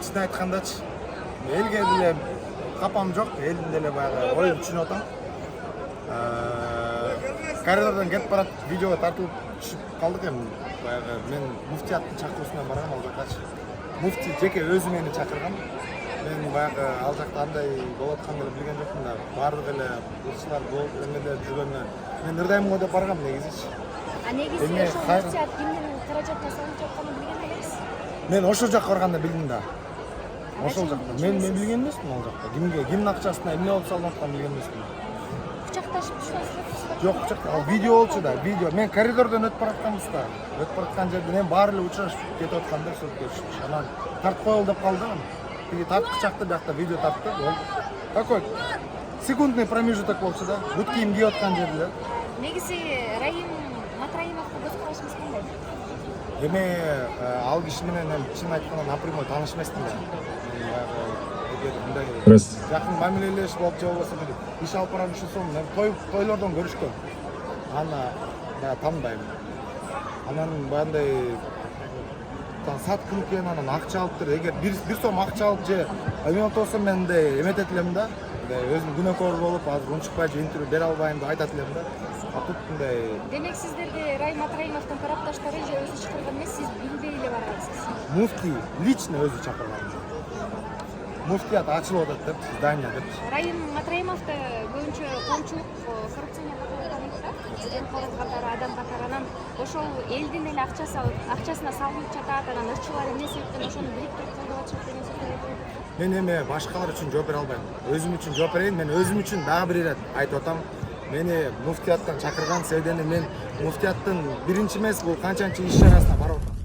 чын айткандачы элге деле капам жок, элдин деле баягы оюн түшүнүп атам. Коридордон кетип барат, видеого тартылып түшүп калдык эми. Баягы мен муфтияттын чакыруусуна баргам ал жаккачы. Муфти жеке өзү мени чакырган. Мен баягы ал жакта андай болуп атканын деле билген жокмун да. Баардык эле ырчылар болуп эмеде жүргөнүнө мен ырдаймын го деп баргам негизичи. А негизи ошол муфтият кимдин каражатына салынып жатканын билген элеңиз? Мен ошол жакка барганда билдим да. Ошол жакта. Мен билген эмесмин ал жакта. Кимдин акчасына эмне болуп салынып атканын билген эмесмин. Кучакташып түшпөсүңүз? Жок, ал видео болчу да, видео. Мен коридордон өтүп баратканбыз да. Өтүп бараткан жерден эми баары эле учурашып кетип атканда сөзгөчү. Анан тартып коелу деп калды. Бiri tartqı çaktı, bir yakta video tarttı. Такой секундный промежуток болчу да. Бут кийим кийип аткан жерде. Негизи Раим Матраимовго көз карашыңыз кандай? Эми ал киши менен чын айтканда напрямую тааныш эмесмин да. Эгер мындай жакын мамилелеш болуп же болбосо иш алып барам ушунсун мен тойлордон көрүшкөм. Аны да тааныбайм. Анан бандай саткын экен, анан акча алыптыр. Эгер бир сом акча алып же эме болсо мен мындай эметет элем да. Өзүм күнөөкөр болуп, азыр унчукпай же интервью бере албайм деп айтат элем да. А тут мындай. Демек сиздерге Раим Матраимовдун тарапташтары же өзү чакырган эмес, сиз билбей эле баргансыз. Муфти лично өзү чакырган. Муфтият ачылып атат деп, здание деп. Раим Матраимовду көбүнчө коомчулук коррупционер деп атат да. Жемкорлук катары, адам катары. Анан ошол элдин эле акчасына салынып жатат, анан ырчылар эмне себептен ошону бириктирип колдоп атышат деген сөздөрдү. Мен эми башкалар үчүн жооп бере албайм. Өзүм үчүн жооп берейин. Мен өзүм үчүн дагы бир ирет айтып атам. Мени муфтияттан чакырган себебинен мен муфтияттын биринчи эмес, бул канчанчы иш чарасына барып атам.